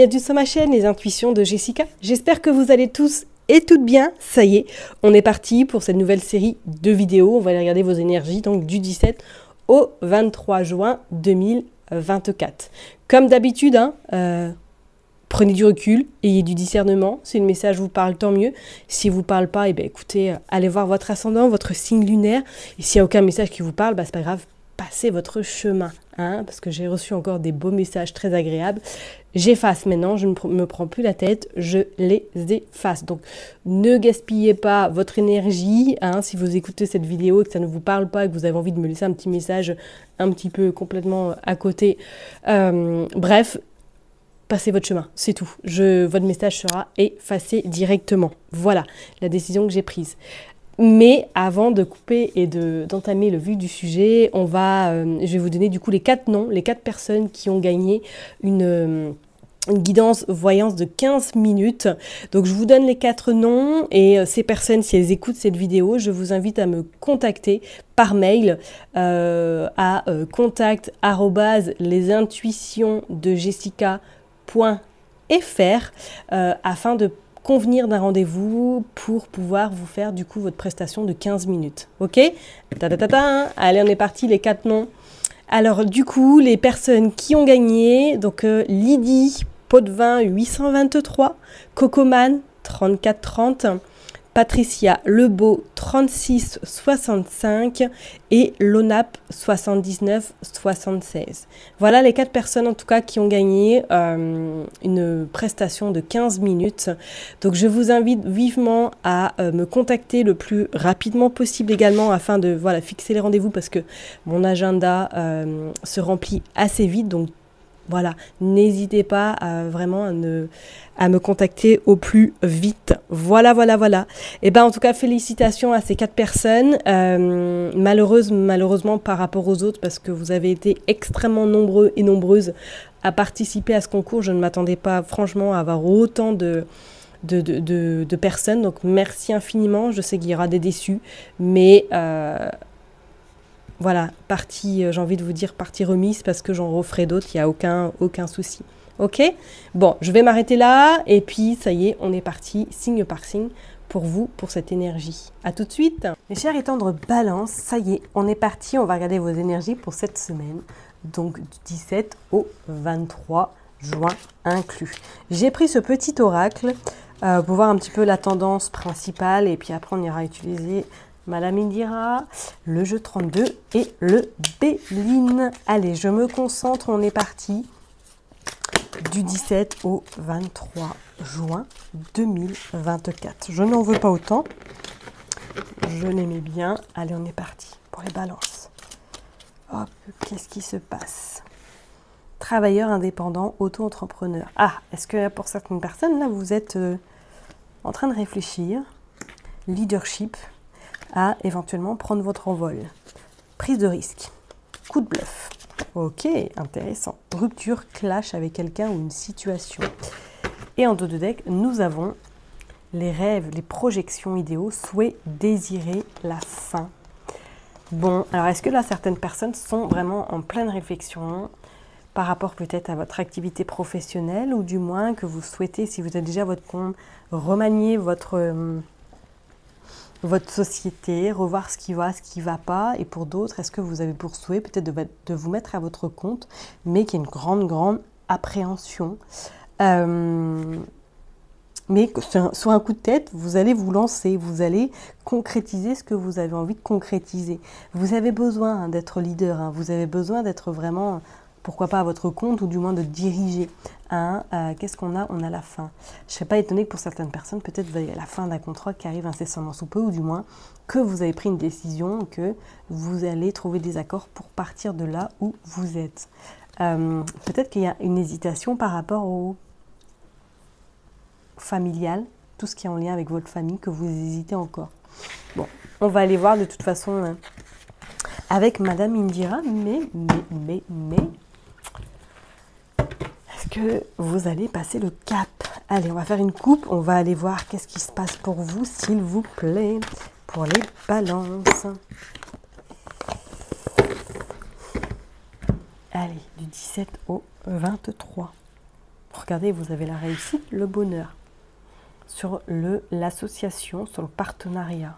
bienvenue sur ma chaîne Les Intuitions de Jessica. J'espère que vous allez tous et toutes bien. Ça y est, on est parti pour cette nouvelle série de vidéos. On va aller regarder vos énergies donc du 17 au 23 juin 2024. Comme d'habitude, prenez du recul, ayez du discernement. Si le message vous parle, tant mieux. Si vous parle pas, écoutez, allez voir votre ascendant, votre signe lunaire. Et s'il n'y a aucun message qui vous parle, c'est pas grave, passez votre chemin. Parce que j'ai reçu encore des beaux messages très agréables. J'efface maintenant, je ne me prends plus la tête, je les efface. Donc ne gaspillez pas votre énergie. Si vous écoutez cette vidéo et que ça ne vous parle pas, et que vous avez envie de me laisser un petit message un petit peu complètement à côté. Bref, passez votre chemin, c'est tout. Votre message sera effacé directement. Voilà la décision que j'ai prise. Mais avant de couper et d'entamer le vif du sujet, je vais vous donner du coup les 4 noms, les 4 personnes qui ont gagné une guidance voyance de 15 minutes. Donc je vous donne les 4 noms et ces personnes, si elles écoutent cette vidéo, je vous invite à me contacter par mail à contact@lesintuitionsdejessica.fr afin de convenir d'un rendez-vous pour pouvoir vous faire du coup votre prestation de 15 minutes. Ok? Allez, on est parti, les 4 noms. Alors du coup, les personnes qui ont gagné, donc Lydie, Potvin 823, Cocoman 3430, Patricia Lebeau 3665 et Lonap 7976. Voilà les 4 personnes en tout cas qui ont gagné une prestation de 15 minutes. Donc je vous invite vivement à me contacter le plus rapidement possible également afin de fixer les rendez-vous parce que mon agenda se remplit assez vite. Donc voilà, n'hésitez pas vraiment à me contacter au plus vite. Voilà. Et en tout cas, félicitations à ces 4 personnes. Malheureusement par rapport aux autres, parce que vous avez été extrêmement nombreux et nombreuses à participer à ce concours. Je ne m'attendais pas franchement à avoir autant de personnes. Donc merci infiniment. Je sais qu'il y aura des déçus, mais voilà, j'ai envie de vous dire partie remise parce que j'en referai d'autres, il n'y a aucun souci. Ok? Bon, je vais m'arrêter là et puis ça y est, on est parti signe par signe pour vous, pour cette énergie. À tout de suite. Mes chers et tendres balances, ça y est, on est parti, on va regarder vos énergies pour cette semaine, donc du 17 au 23 juin inclus. J'ai pris ce petit oracle pour voir un petit peu la tendance principale et puis après on ira utiliser Madame Indira, le jeu 32 et le Béline. Allez, je me concentre, on est parti du 17 au 23 juin 2024. Je n'en veux pas autant, je l'aimais bien. Allez, on est parti pour les balances. Hop, qu'est-ce qui se passe? Travailleur indépendant, auto-entrepreneur. Est-ce que pour certaines personnes, là, vous êtes en train de réfléchir? Leadership, à éventuellement prendre votre envol. Prise de risque. Coup de bluff. Ok, intéressant. Rupture, clash avec quelqu'un ou une situation. Et en dos de deck, nous avons les rêves, les projections idéaux, souhaits, désirer la fin. Bon, alors est-ce que là, certaines personnes sont vraiment en pleine réflexion par rapport peut-être à votre activité professionnelle ou du moins que vous souhaitez, si vous êtes déjà à votre compte, remanier votre société, revoir ce qui va pas, et pour d'autres, est-ce que vous avez pour souhait peut-être de vous mettre à votre compte, mais qu'il y a une grande appréhension, mais sur un coup de tête, vous allez vous lancer, vous allez concrétiser ce que vous avez envie de concrétiser. Vous avez besoin d'être leader, vous avez besoin d'être vraiment, pourquoi pas à votre compte, ou du moins de diriger. Qu'est-ce qu'on a? On a la fin. Je ne serais pas étonnée que pour certaines personnes, peut-être vous avez la fin d'un contrat qui arrive incessamment sous peu, ou du moins que vous avez pris une décision, que vous allez trouver des accords pour partir de là où vous êtes. Peut-être qu'il y a une hésitation par rapport au familial, tout ce qui est en lien avec votre famille, que vous hésitez encore. Bon, on va aller voir de toute façon avec Madame Indira, mais que vous allez passer le cap. Allez, on va faire une coupe, on va aller voir qu'est-ce qui se passe pour vous, s'il vous plaît, pour les balances. Allez, du 17 au 23. Regardez, vous avez la réussite, le bonheur. Sur l'association, sur le partenariat.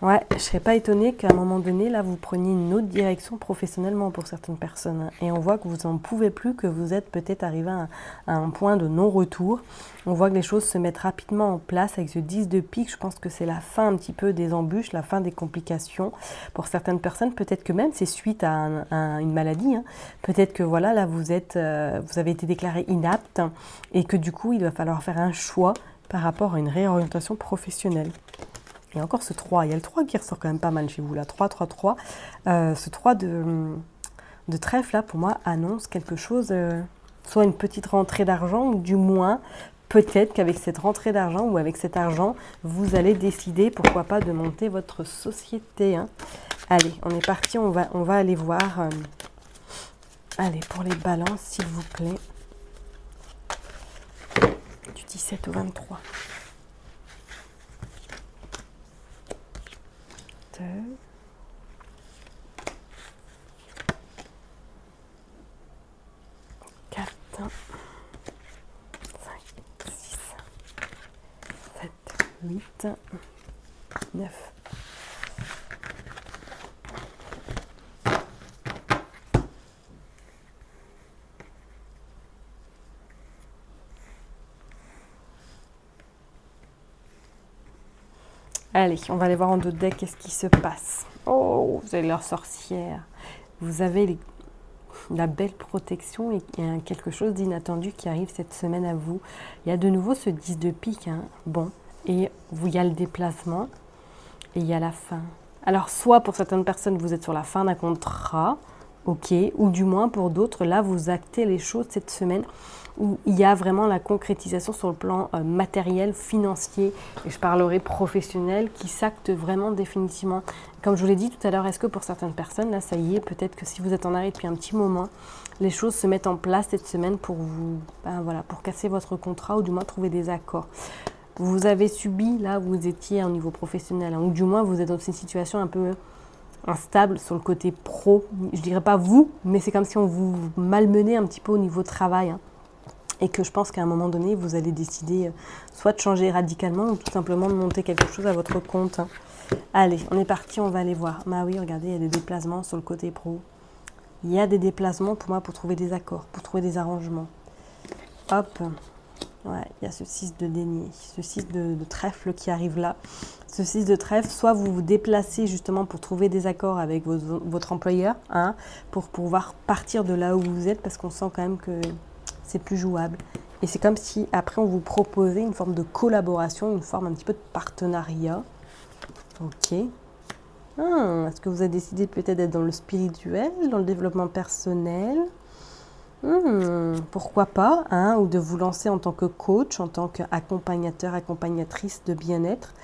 Ouais, je ne serais pas étonnée qu'à un moment donné, là, vous preniez une autre direction professionnellement pour certaines personnes. Hein. Et on voit que vous n'en pouvez plus, que vous êtes peut-être arrivé à un point de non-retour. On voit que les choses se mettent rapidement en place avec ce 10 de pique. Je pense que c'est la fin un petit peu des embûches, la fin des complications. Pour certaines personnes, peut-être que même c'est suite à une maladie. Hein. Peut-être que voilà, là, vous avez été déclaré inapte et que du coup, il va falloir faire un choix par rapport à une réorientation professionnelle. Et encore ce 3, il y a le 3 qui ressort quand même pas mal chez vous, là, 3, 3, 3. Ce 3 de trèfle, là, pour moi, annonce quelque chose, soit une petite rentrée d'argent, ou du moins, peut-être qu'avec cette rentrée d'argent, ou avec cet argent, vous allez décider, pourquoi pas, de monter votre société. Hein. Allez, on est parti, on va aller voir. Allez, pour les balances, s'il vous plaît. Du 17 au 23. 2, 4, 5, 6, 7, 8, 9. Allez, on va aller voir en deux decks qu'est-ce qui se passe. Oh, vous avez leur sorcière. Vous avez la belle protection et il y a quelque chose d'inattendu qui arrive cette semaine à vous. Il y a de nouveau ce 10 de pique. Hein. Bon, et il y a le déplacement et il y a la fin. Alors, soit pour certaines personnes, vous êtes sur la fin d'un contrat, ok, ou du moins pour d'autres, là, vous actez les choses cette semaine où il y a vraiment la concrétisation sur le plan matériel, financier, et je parlerai professionnel, qui s'acte vraiment définitivement. Comme je vous l'ai dit tout à l'heure, est-ce que pour certaines personnes, là, ça y est, peut-être que si vous êtes en arrêt depuis un petit moment, les choses se mettent en place cette semaine pour vous, voilà, pour casser votre contrat ou du moins trouver des accords. Vous avez subi, là, vous étiez au niveau professionnel, hein, ou du moins vous êtes dans une situation un peu instable sur le côté pro. Je dirais pas vous, mais c'est comme si on vous malmenait un petit peu au niveau travail. Hein. Et que je pense qu'à un moment donné, vous allez décider soit de changer radicalement ou tout simplement de monter quelque chose à votre compte. Hein. Allez, on est parti, on va aller voir. Bah oui, regardez, il y a des déplacements sur le côté pro. Il y a des déplacements pour moi pour trouver des accords, pour trouver des arrangements. Hop, ouais, il y a ce 6 de denier, ce 6 de trèfle qui arrive là. Ce 6 de trèfle, soit vous vous déplacez justement pour trouver des accords avec votre employeur, hein, pour pouvoir partir de là où vous êtes, parce qu'on sent quand même que c'est plus jouable. Et c'est comme si après on vous proposait une forme de collaboration, une forme un petit peu de partenariat. Ok. Est-ce que vous avez décidé peut-être d'être dans le spirituel, dans le développement personnel? Pourquoi pas, hein, ou de vous lancer en tant que coach, en tant qu'accompagnateur, accompagnatrice de bien-être.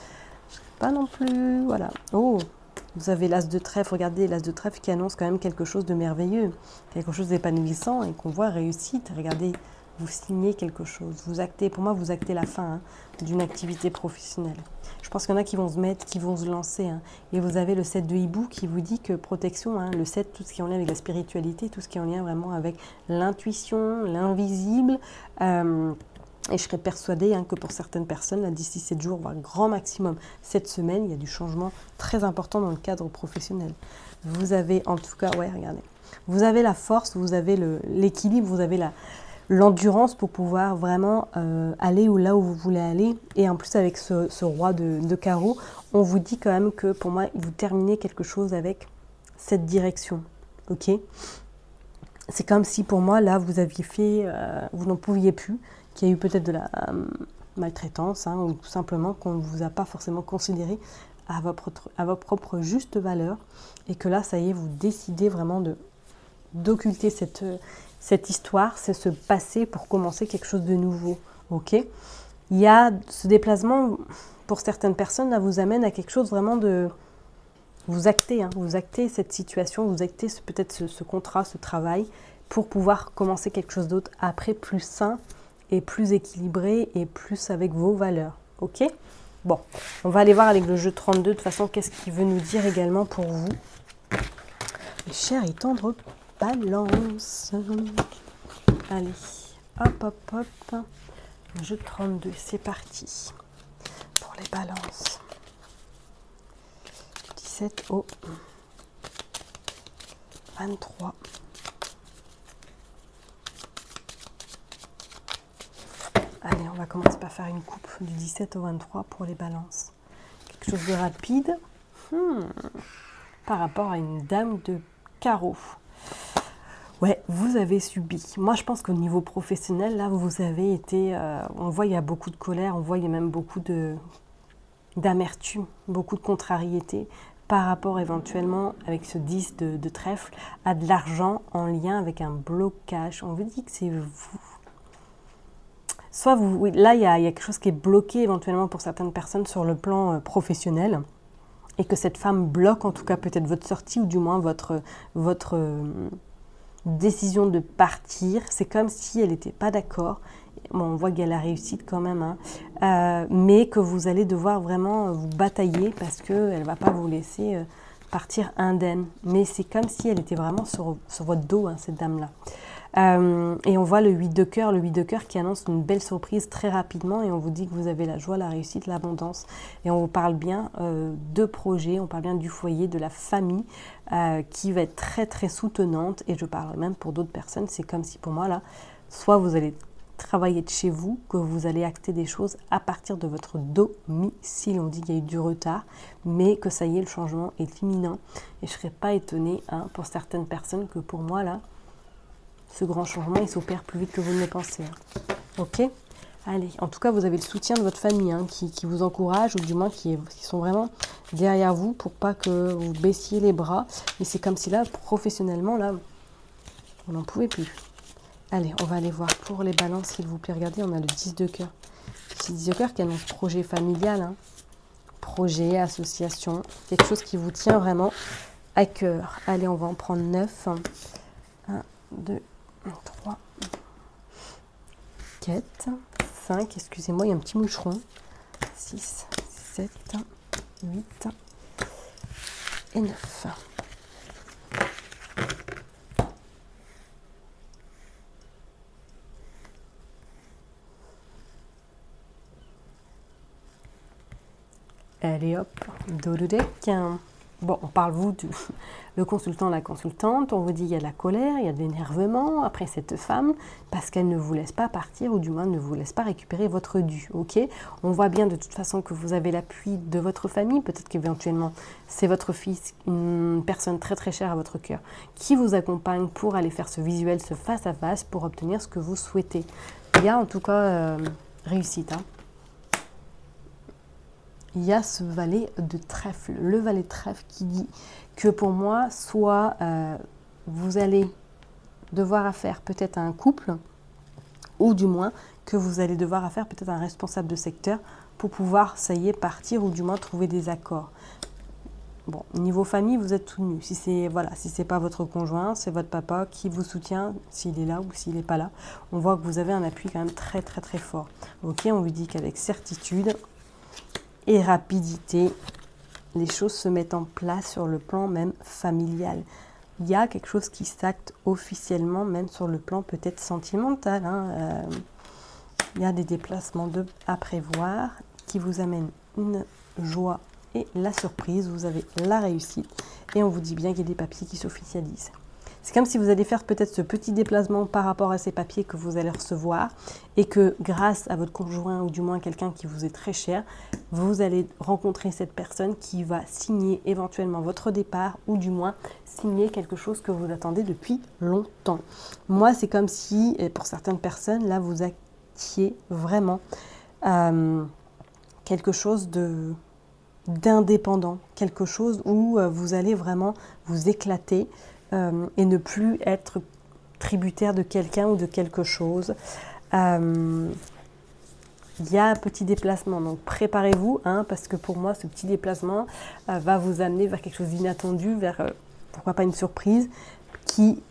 Je ne sais pas non plus, voilà. Oh, vous avez l'as de trèfle, regardez, l'as de trèfle qui annonce quand même quelque chose de merveilleux, quelque chose d'épanouissant et qu'on voit réussite. Regardez, vous signez quelque chose, vous actez, pour moi vous actez la fin, hein, d'une activité professionnelle. Je pense qu'il y en a qui vont se mettre, qui vont se lancer. Hein. Et vous avez le 7 de hibou qui vous dit que protection, hein, le 7, tout ce qui est en lien avec la spiritualité, tout ce qui est en lien vraiment avec l'intuition, l'invisible. Et je serais persuadée, hein, que pour certaines personnes, d'ici 7 jours, voire grand maximum 7 semaines, il y a du changement très important dans le cadre professionnel. Vous avez en tout cas, ouais, regardez, vous avez la force, vous avez l'équilibre, vous avez l'endurance pour pouvoir vraiment aller là où vous voulez aller. Et en plus, avec ce roi de carreau, on vous dit quand même que pour moi, vous terminez quelque chose avec cette direction. Ok ? C'est comme si pour moi, là, vous aviez fait, vous n'en pouviez plus, qu'il y a eu peut-être de la maltraitance, hein, ou tout simplement qu'on ne vous a pas forcément considéré à votre propre juste valeur. Et que là, ça y est, vous décidez vraiment d'occulter cette histoire, c'est ce passé pour commencer quelque chose de nouveau. Ok ? Il y a ce déplacement, pour certaines personnes, là, vous amène à quelque chose vraiment de... Vous actez, hein, vous actez cette situation, vous actez peut-être ce contrat, ce travail, pour pouvoir commencer quelque chose d'autre après, plus sain et plus équilibré et plus avec vos valeurs. Ok ? Bon, on va aller voir avec le jeu 32, de toute façon, qu'est-ce qu'il veut nous dire également pour vous. Mes chers et tendres Balance. Allez, hop, hop, hop. Jeu de 32, c'est parti. Pour les balances. 17 au 23. Allez, on va commencer par faire une coupe du 17 au 23 pour les balances. Quelque chose de rapide. Par rapport à une dame de carreau. Ouais, vous avez subi. Moi, je pense qu'au niveau professionnel, là, vous avez été... on voit, il y a beaucoup de colère, on voit, il y a même beaucoup d'amertume, beaucoup de contrariété par rapport éventuellement, avec ce 10 de trèfle, à de l'argent en lien avec un blocage. On vous dit que c'est vous. Soit vous... Oui, là, il y a quelque chose qui est bloqué éventuellement pour certaines personnes sur le plan professionnel, et que cette femme bloque en tout cas peut-être votre sortie, ou du moins votre décision de partir. C'est comme si elle n'était pas d'accord. Bon, on voit qu'il y a la réussite quand même, hein. Mais que vous allez devoir vraiment vous batailler parce qu'elle ne va pas vous laisser partir indemne. Mais c'est comme si elle était vraiment sur votre dos, hein, cette dame-là. Et on voit le 8 de cœur qui annonce une belle surprise très rapidement, et on vous dit que vous avez la joie, la réussite, l'abondance, et on vous parle bien de projets, on parle bien du foyer, de la famille qui va être très très soutenante. Et je parle même pour d'autres personnes, c'est comme si pour moi là, soit vous allez travailler de chez vous, que vous allez acter des choses à partir de votre domicile. On dit qu'il y a eu du retard, mais que ça y est, le changement est imminent, et je ne serais pas étonnée, hein, pour certaines personnes, que pour moi là, ce grand changement, il s'opère plus vite que vous ne le pensez. Hein. Ok? Allez, en tout cas, vous avez le soutien de votre famille, hein, qui vous encourage, ou du moins qui sont vraiment derrière vous pour pas que vous baissiez les bras. Et c'est comme si là, professionnellement, là, on n'en pouvait plus. Allez, on va aller voir pour les balances, s'il vous plaît. Regardez, on a le 10 de cœur. Le 10 de cœur qui annonce projet familial, hein. Projet, association, quelque chose qui vous tient vraiment à cœur. Allez, on va en prendre 9. 1, 2, 3, 4, 5, excusez-moi, il y a un petit moucheron. 6, 7, 8 et 9. Allez hop, Dolodec. Bon, on parle vous le consultant, la consultante, on vous dit il y a de la colère, il y a de l'énervement après cette femme, parce qu'elle ne vous laisse pas partir, ou du moins ne vous laisse pas récupérer votre dû, ok? On voit bien de toute façon que vous avez l'appui de votre famille, peut-être qu'éventuellement c'est votre fils, une personne très très chère à votre cœur, qui vous accompagne pour aller faire ce visuel, ce face à face, pour obtenir ce que vous souhaitez. Il y a en tout cas réussite, hein. Il y a ce valet de trèfle, le valet de trèfle qui dit que pour moi, soit vous allez devoir affaire peut-être à un couple, ou du moins que vous allez devoir affaire peut-être à un responsable de secteur pour pouvoir, ça y est, partir, ou du moins trouver des accords. Bon, niveau famille, vous êtes tout nu. Si c'est voilà, si c'est pas votre conjoint, c'est votre papa qui vous soutient, s'il est là ou s'il n'est pas là. On voit que vous avez un appui quand même très très très fort. Ok, on vous dit qu'avec certitude et rapidité, les choses se mettent en place sur le plan même familial. Il y a quelque chose qui s'acte officiellement, même sur le plan peut-être sentimental, hein. Il y a des déplacements à prévoir qui vous amènent une joie et la surprise. Vous avez la réussite, et on vous dit bien qu'il y a des papiers qui s'officialisent. C'est comme si vous allez faire peut-être ce petit déplacement par rapport à ces papiers que vous allez recevoir, et que grâce à votre conjoint, ou du moins quelqu'un qui vous est très cher, vous allez rencontrer cette personne qui va signer éventuellement votre départ, ou du moins signer quelque chose que vous attendez depuis longtemps. Moi, c'est comme si, pour certaines personnes, là, vous actiez vraiment quelque chose d'indépendant, quelque chose où vous allez vraiment vous éclater, et ne plus être tributaire de quelqu'un ou de quelque chose. Il y a un petit déplacement, donc préparez-vous, hein, parce que pour moi, ce petit déplacement va vous amener vers quelque chose d'inattendu, vers, pourquoi pas une surprise, qui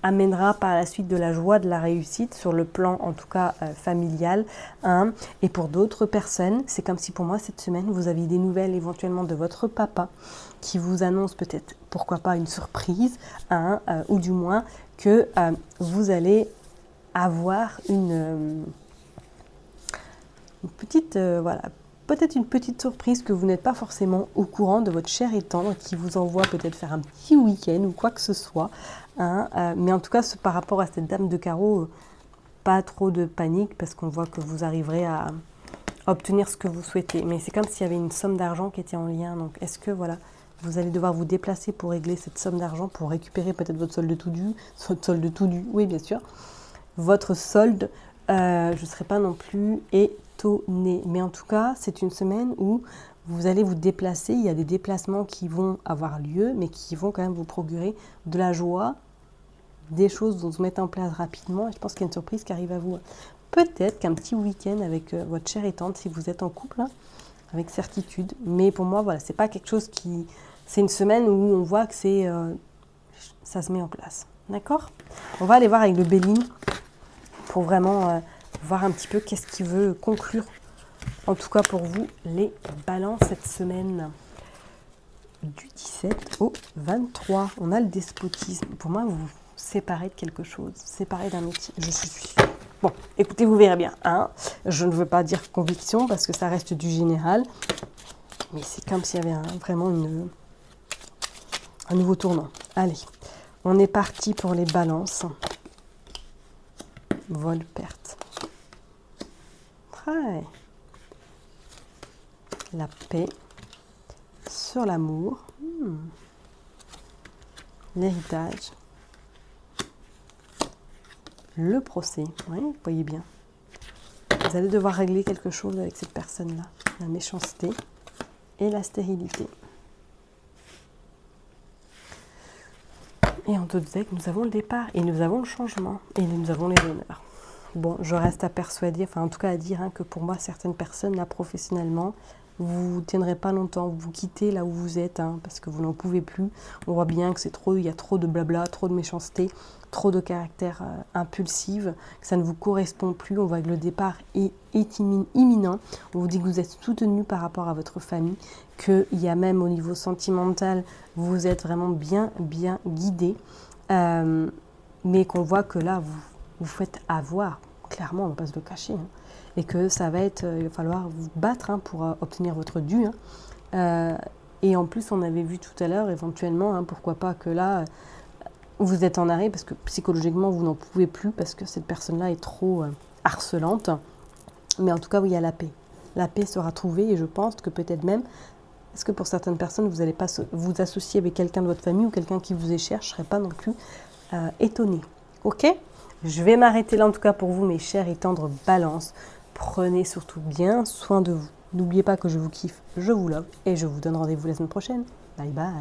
amènera par la suite de la joie, de la réussite, sur le plan en tout cas familial, hein. Et pour d'autres personnes, c'est comme si pour moi cette semaine, vous aviez des nouvelles éventuellement de votre papa, qui vous annonce peut-être, pourquoi pas, une surprise, hein, ou du moins que vous allez avoir une petite, voilà, peut-être une petite surprise que vous n'êtes pas forcément au courant de votre cher et tendre qui vous envoie peut-être faire un petit week-end ou quoi que ce soit. Hein, mais en tout cas, par rapport à cette dame de carreau, pas trop de panique parce qu'on voit que vous arriverez à obtenir ce que vous souhaitez. Mais c'est comme s'il y avait une somme d'argent qui était en lien. Donc, est-ce que, voilà, vous allez devoir vous déplacer pour régler cette somme d'argent, pour récupérer peut-être votre solde tout dû, oui, bien sûr. Votre solde, je ne serai pas non plus étonnée. Mais en tout cas, c'est une semaine où vous allez vous déplacer. Il y a des déplacements qui vont avoir lieu, mais qui vont quand même vous procurer de la joie, des choses vont se mettre en place rapidement. Et je pense qu'il y a une surprise qui arrive à vous. Peut-être qu'un petit week-end avec votre chère et tendre, si vous êtes en couple, hein, avec certitude. Mais pour moi, voilà, c'est pas quelque chose qui... C'est une semaine où on voit que c'est, ça se met en place. D'accord? On va aller voir avec le Béline pour vraiment voir un petit peu qu'est-ce qu'il veut conclure. En tout cas pour vous, les balances cette semaine. Du 17 au 23, on a le despotisme. Pour moi, vous vous séparez de quelque chose, séparez d'un métier. Je suis sûre. Bon, écoutez, vous verrez bien. Hein, je ne veux pas dire conviction parce que ça reste du général. Mais c'est comme s'il y avait vraiment un nouveau tournant. Allez, on est parti pour les balances. Vol, perte. Ouais. La paix. Sur l'amour. L'héritage. Le procès. Oui, vous voyez bien. Vous allez devoir régler quelque chose avec cette personne-là. La méchanceté et la stérilité. Et en d'autres decks, nous avons le départ et nous avons le changement et nous avons les honneurs. Bon, je reste à persuader, enfin en tout cas à dire hein, que pour moi, certaines personnes, là, professionnellement, vous ne tiendrez pas longtemps, vous quittez là où vous êtes, hein, parce que vous n'en pouvez plus. On voit bien que c'est trop, il y a trop de blabla, trop de méchanceté, trop de caractère impulsif, que ça ne vous correspond plus. On voit que le départ est imminent. On vous dit que vous êtes soutenu par rapport à votre famille, qu'il y a même au niveau sentimental, vous êtes vraiment bien guidé, mais qu'on voit que là, vous faites avoir, clairement, on ne va pas se le cacher, hein, et que ça va être, il va falloir vous battre hein, pour obtenir votre dû. Hein. Et en plus, on avait vu tout à l'heure, éventuellement, hein, pourquoi pas que là, vous êtes en arrêt, parce que psychologiquement, vous n'en pouvez plus, parce que cette personne-là est trop harcelante. Mais en tout cas, oui, il y a la paix. La paix sera trouvée, et je pense que peut-être même, est-ce que pour certaines personnes, vous n'allez pas vous associer avec quelqu'un de votre famille, ou quelqu'un qui vous est cher, je ne serais pas non plus étonnée. Ok ? Je vais m'arrêter là, en tout cas pour vous, mes chers et tendres balances. Prenez surtout bien soin de vous. N'oubliez pas que je vous kiffe, je vous love et je vous donne rendez-vous la semaine prochaine. Bye bye.